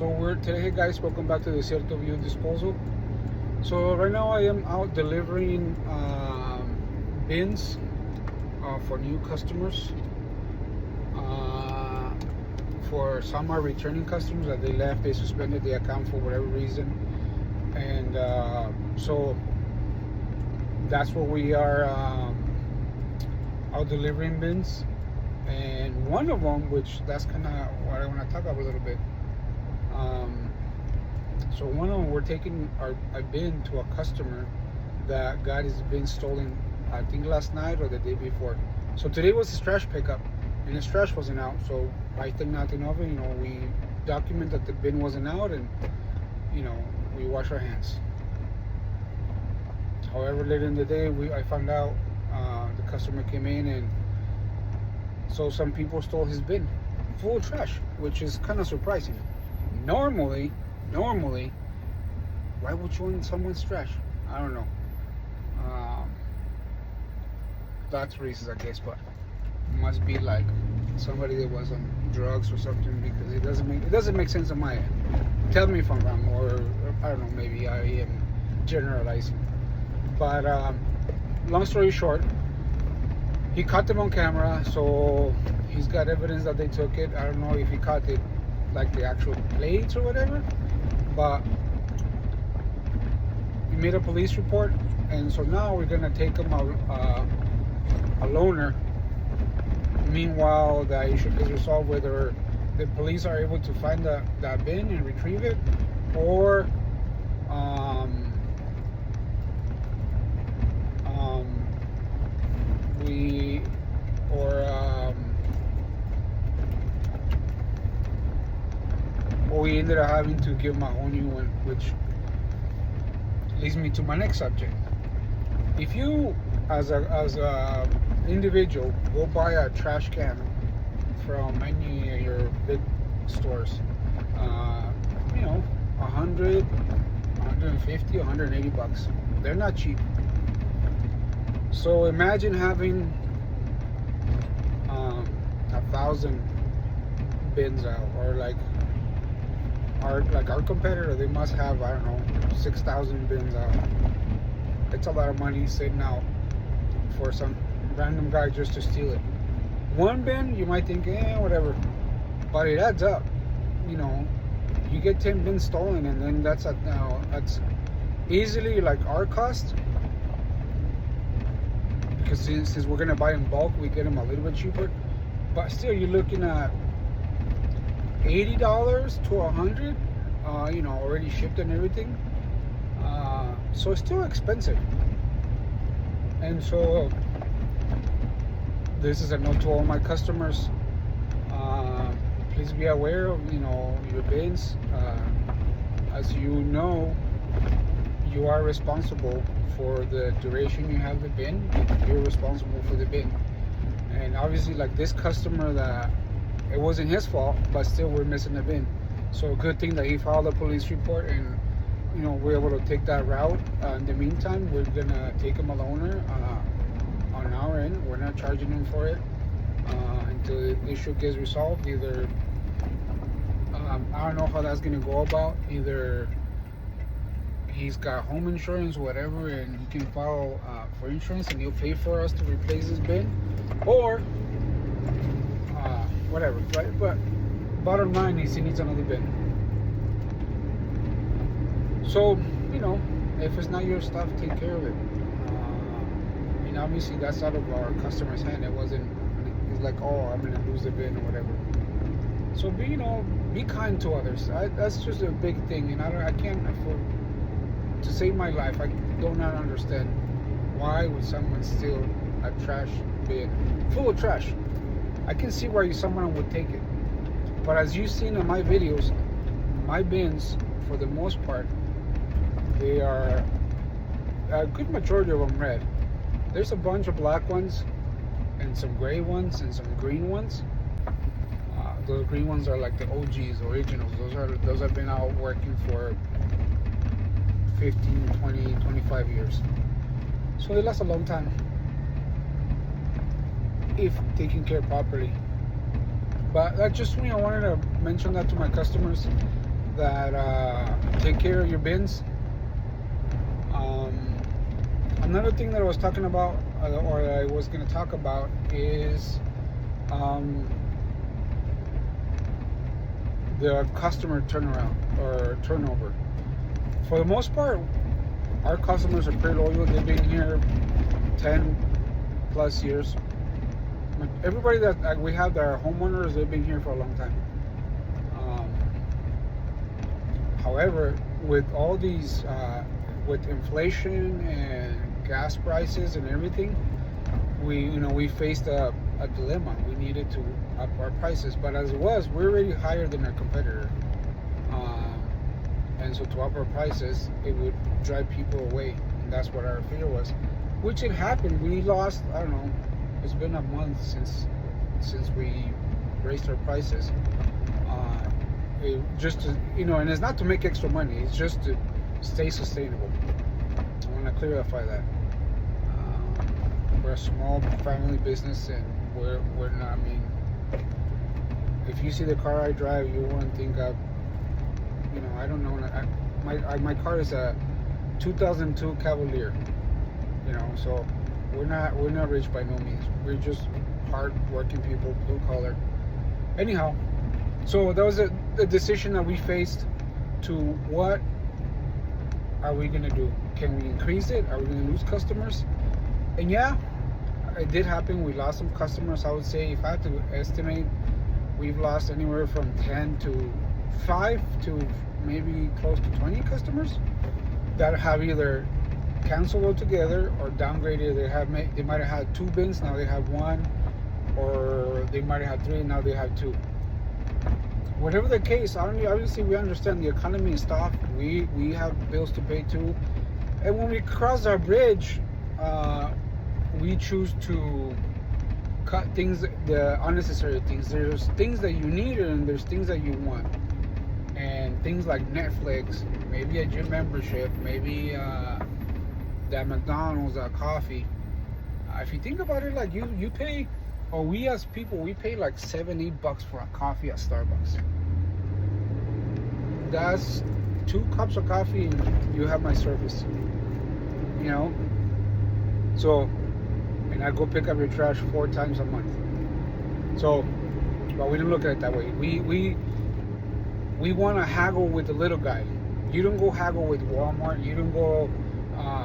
So we're today, hey guys, welcome back to the Desierto View Disposal. So right now I am out delivering bins for new customers. For some are returning customers that they left, they suspended the account for whatever reason, and so that's what we are out delivering bins. And one of them, which that's kind of what I want to talk about a little bit. So one of them, we're taking a bin to a customer that got his bin stolen, I think last night or the day before. So today was his trash pickup, and his trash wasn't out. So I think nothing of it. We document that the bin wasn't out, and we wash our hands. However, later in the day, I found out the customer came in, and so some people stole his bin full of trash, which is kind of surprising. Normally, why would you want someone's trash? I don't know. That's racist, I guess, but it must be like somebody that was on drugs or something, because it doesn't make sense on my end. Tell me if I'm wrong, or I don't know, maybe I am generalizing. But long story short, he caught them on camera, so he's got evidence that they took it. I don't know if he caught it, like the actual plates or whatever, but he made a police report, and so now we're gonna take him a loaner. Meanwhile, the issue is resolved whether the police are able to find that bin and retrieve it, or we ended up having to give him a whole new one, which leads me to my next subject. If you, as a individual, go buy a trash can from any of your big stores, 100, 150, 180 bucks. They're not cheap. So imagine having 1,000 bins out, or like our competitor, they must have, I don't know, 6,000 bins out. It's a lot of money sitting out for some random guy just to steal it. One bin, you might think, whatever, but it adds up. You get 10 bins stolen, and then that's easily like our cost, because since we're gonna buy in bulk, we get them a little bit cheaper. But still, you're looking at $80 to $100, already shipped and everything. So it's still expensive. And so this is a note to all my customers. Please be aware of your bins. As you know, you are responsible for the duration you have the bin. You're responsible for the bin. And obviously, like this customer, that it wasn't his fault, but still we're missing the bin. So good thing that he filed a police report, and we're able to take that route. In the meantime, we're gonna take him a loaner on our end. We're not charging him for it until the issue gets resolved. Either I don't know how that's gonna go about. Either he's got home insurance, whatever, and he can file for insurance, and he'll pay for us to replace his bin, or whatever, right? But bottom line is he needs another bin. So, if it's not your stuff, take care of it. Obviously that's out of our customer's hand. It's like, oh, I'm gonna lose the bin or whatever. So be kind to others. That's just a big thing, and I can't afford to save my life. I do not understand why would someone steal a trash bin full of trash. I can see why someone would take it, but as you've seen in my videos, my bins, for the most part, they are a good majority of them red. There's a bunch of black ones, and some gray ones, and some green ones. Those green ones are like the OGs, originals. Those have been out working for 15, 20, 25 years. So they last a long time if taken care properly. But I just wanted to mention that to my customers. that take care of your bins. Another thing that I was talking about, or that I was going to talk about, is the customer turnaround or turnover. For the most part, our customers are pretty loyal. They've been here 10 plus years. Everybody that we have that are homeowners, they've been here for a long time. However, with all these, with inflation and gas prices and everything, we faced a dilemma. We needed to up our prices, but as it was, we're already higher than our competitor, and so to up our prices, it would drive people away, and that's what our fear was. Which it happened. We lost, I don't know, it's been a month since we raised our prices. Just to, and it's not to make extra money. It's just to stay sustainable. I want to clarify that. We're a small family business, and we're not. I mean, if you see the car I drive, you won't think of. I don't know. My car is a 2002 Cavalier. So we're not rich by no means. We're just hard working people, blue collar. Anyhow, so that was a decision that we faced. To what are we gonna do? Can we increase it? Are we gonna lose customers? And yeah, it did happen. We lost some customers. I would say, if I had to estimate, we've lost anywhere from 10 to 5 to maybe close to 20 customers that have either canceled altogether or downgraded. They might have had 2 bins, now they have 1, or they might have had 3, now they have 2. Whatever the case, obviously we understand the economy is tough. We have bills to pay too, and when we cross our bridge, we choose to cut things, the unnecessary things. There's things that you need, and there's things that you want, and things like Netflix, maybe a gym membership, maybe that McDonald's, that coffee. If you think about it, like you pay, or we as people, we pay like $7-8 for a coffee at Starbucks. That's 2 cups of coffee, and you have my service. So, and I go pick up your trash 4 times a month. So, but we don't look at it that way. We want to haggle with the little guy. You don't go haggle with Walmart. You don't go,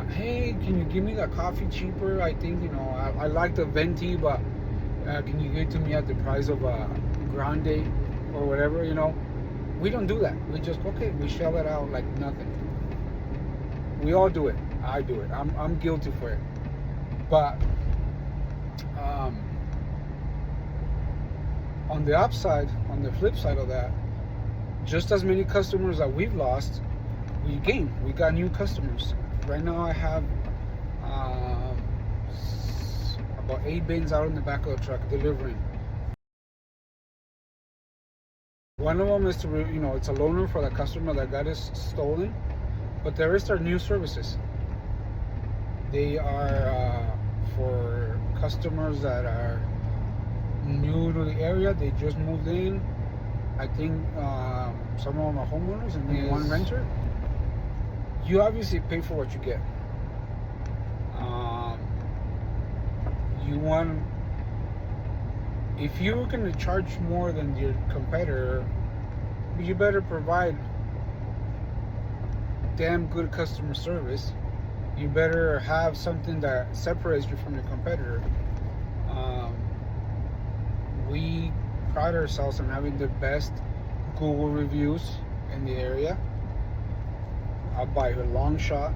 hey, can you give me that coffee cheaper? I think, I like the venti, but can you give it to me at the price of a grande or whatever? We don't do that. We just, okay, we shell it out like nothing. We all do it. I do it. I'm guilty for it. But on the upside, on the flip side of that, just as many customers that we've lost, we gained. We got new customers. Right now I have about 8 bins out in the back of the truck delivering. One of them is to, it's a loaner for the customer that got his stolen, but the rest are new services. They are for customers that are new to the area. They just moved in. I think some of them are homeowners and then one renter. You obviously pay for what you get. If you're going to charge more than your competitor, you better provide damn good customer service. You better have something that separates you from your competitor. We pride ourselves on having the best Google reviews in the area, by a long shot.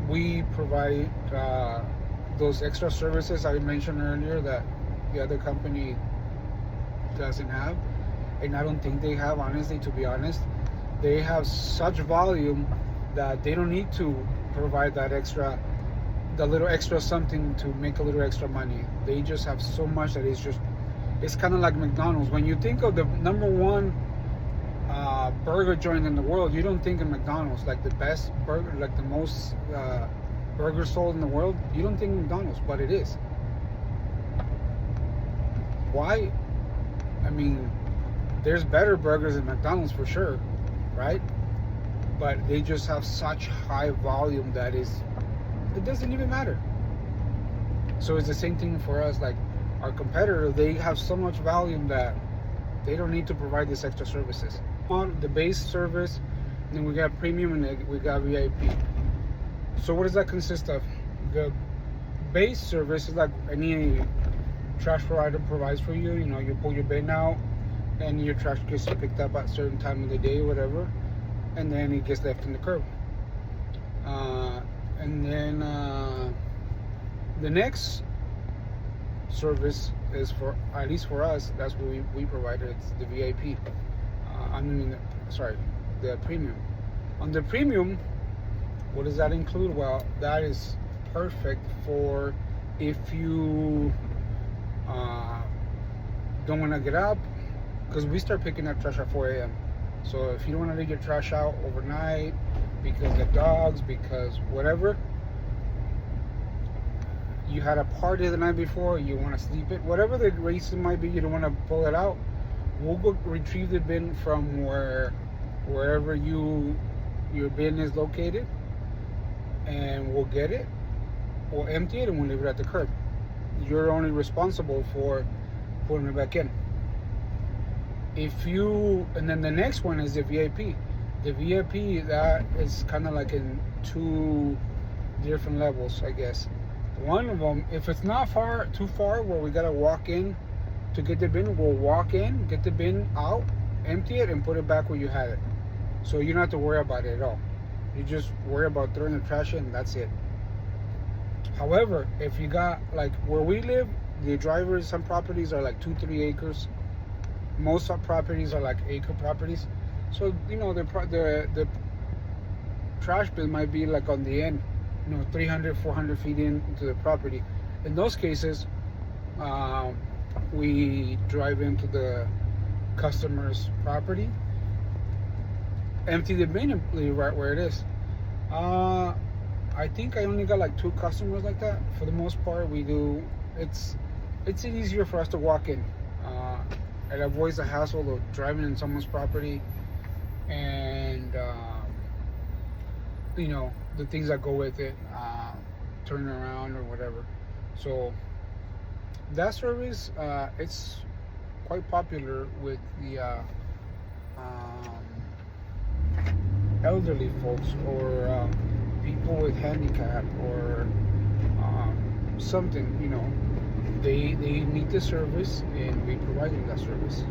We provide those extra services I mentioned earlier that the other company doesn't have, and I don't think they have, honestly. To be honest, they have such volume that they don't need to provide that little extra something to make a little extra money. They just have so much that it's kind of like McDonald's. When you think of the number 1 burger joint in the world, you don't think of McDonald's, like the best burger, like the most burgers sold in the world. You don't think McDonald's, but it is. Why? I mean, There's better burgers than McDonald's for sure, right? But they just have such high volume that it doesn't even matter. So it's the same thing for us. Like our competitor, they have so much volume that they don't need to provide these extra services. On the base service, then we got premium and we got VIP. So what does that consist of? The base service is like any trash provider provides for you. You know, you pull your bin out and your trash gets picked up at a certain time of the day or whatever, and then it gets left in the curb. And then the next service is, for at least for us, that's what we provide. It's the VIP. The premium. On the premium, what does that include? Well, that is perfect for if you don't want to get up, because we start picking up trash at 4 a.m. So if you don't want to leave your trash out overnight because of dogs, because whatever, you had a party the night before, you want to sleep it, whatever the reason might be, you don't want to pull it out, we'll go retrieve the bin from wherever your bin is located, and we'll get it, we'll empty it, and we'll leave it at the curb. You're only responsible for putting it back in. And then the next one is the VIP. The VIP, that is kind of like in 2 different levels, I guess. One of them, if it's not too far where we gotta walk in to get the bin, we'll walk in, get the bin out, empty it, and put it back where you had it. So you don't have to worry about it at all. You just worry about throwing the trash in, and that's it. However, if you got, like where we live, the drivers, some properties are like 2-3 acres. Most of properties are like acre properties. So, you know, the trash bin might be like on the end, 300, 400 feet into the property. In those cases, we drive into the customer's property, empty the bin, and leave it right where it is. I think I only got like 2 customers like that. For the most part, we do. It's easier for us to walk in. It avoids the hassle of driving in someone's property, and the things that go with it, turning around or whatever. So that service, it's quite popular with the elderly folks, or people with handicap, or something. They need the service, and we provide them that service.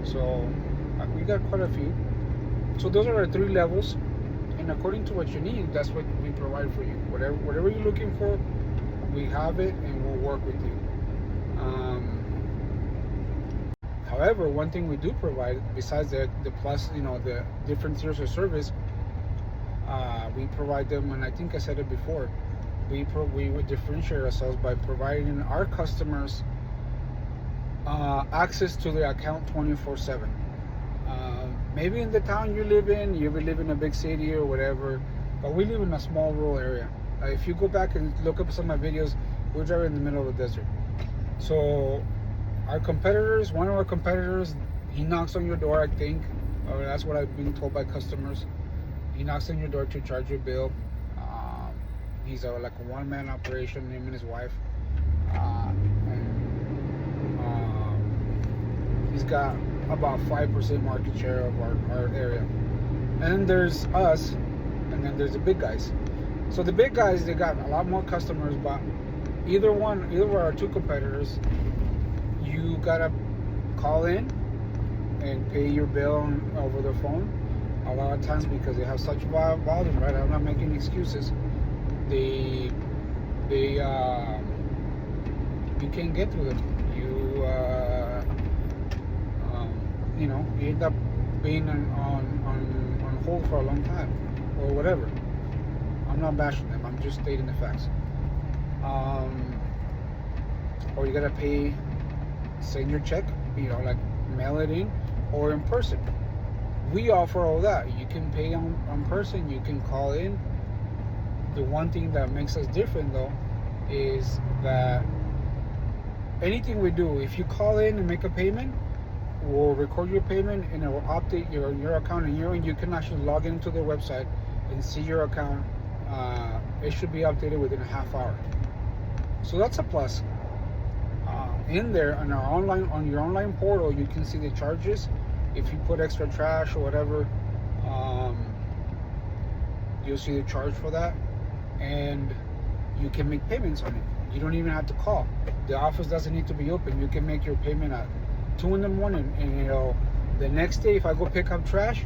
So we got quite a few. So those are our 3 levels, and according to what you need, that's what we provide for you. Whatever you're looking for, we have it, and we'll work with you. However, one thing we do provide, besides the plus, the different tiers of service, we provide them, and I think I said it before, we would differentiate ourselves by providing our customers access to their account 24/7. Maybe in the town you live in a big city or whatever, but we live in a small rural area. If you go back and look up some of my videos, we're driving in the middle of the desert. So one of our competitors, he knocks on your door, I think, or that's what I've been told by customers. He knocks on your door to charge your bill. He's like a one-man operation, him and his wife. He's got about 5% market share of our area. And then there's us, and then there's the big guys. So the big guys, they got a lot more customers, but either of our 2 competitors, you gotta call in and pay your bill over the phone. A lot of times, because they have such volume, right? I'm not making excuses. You can't get through them. You end up being on hold for a long time, or whatever. I'm not bashing them. I'm just stating the facts. Or you gotta send your check, like mail it in, or in person. We offer all that. You can pay on person. You can call in. The one thing that makes us different, though, is that anything we do, if you call in and make a payment, will record your payment and it will update your account, and you can actually log into the website and see your account. It should be updated within a half hour. So that's a plus. In there on your online portal, you can see the charges. If you put extra trash or whatever, you'll see the charge for that, and you can make payments on it. You don't even have to call. The office doesn't need to be open. You can make your payment at 2 in the morning, and the next day if I go pick up trash,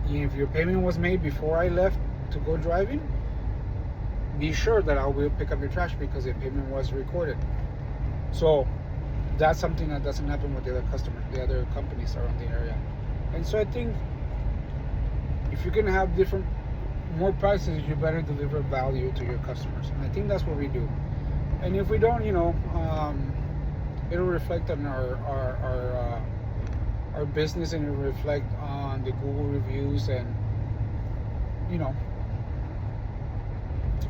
if your payment was made before I left to go driving, be sure that I will pick up your trash because the payment was recorded. So that's something that doesn't happen with the other companies around the area. And so I think if you're gonna have more prices, you better deliver value to your customers. And I think that's what we do. And if we don't, it'll reflect on our business, and it'll reflect on the Google reviews, and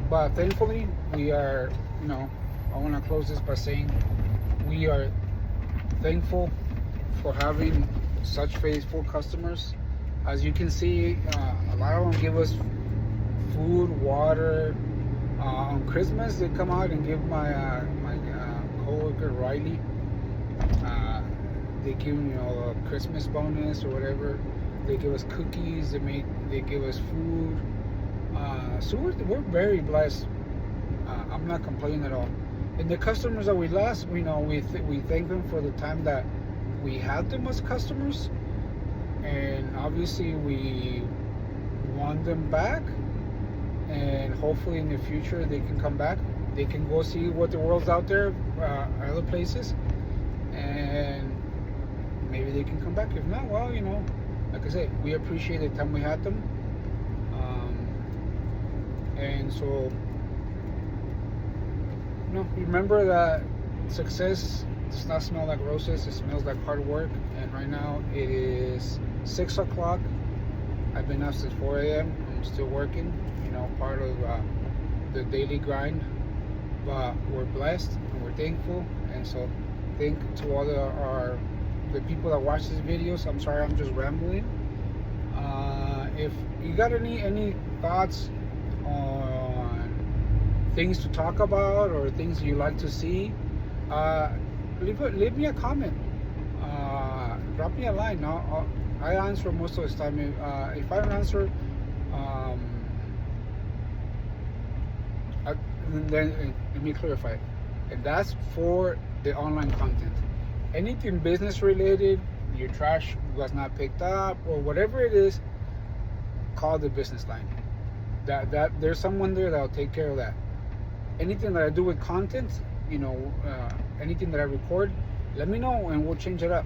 but thankfully we are, I want to close this by saying we are thankful for having such faithful customers. As you can see, a lot of them give us food, water. On Christmas, they come out and give my coworker Riley. They give a Christmas bonus or whatever. They give us cookies. They give us food. So we're very blessed. I'm not complaining at all. And the customers that we lost, we thank them for the time that we had them as customers, and obviously we want them back. And hopefully in the future they can come back. They can go see what the world's out there, other places, and maybe they can come back. If not, well, like I said, we appreciate the time we had them. And so, remember that success does not smell like roses. It smells like hard work. And right now it is 6 o'clock. I've been up since 4 a.m. I'm still working, part of the daily grind. But we're blessed and we're thankful. And so thank to all the people that watch these videos. I'm sorry, I'm just rambling. If you got any thoughts on things to talk about or things you like to see, leave me a comment. Drop me a line. I answer most of the time. If I don't answer, then let me clarify. And that's for the online content. Anything business related, your trash was not picked up or whatever it is, call the business line. That there's someone there that'll take care of that. Anything that I do with content, anything that I record, let me know and we'll change it up.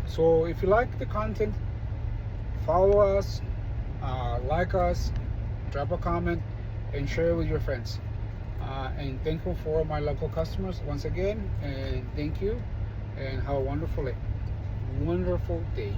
So if you like the content, follow us, like us, drop a comment, and share it with your friends. And thankful for my local customers once again, and thank you, and have a wonderful day.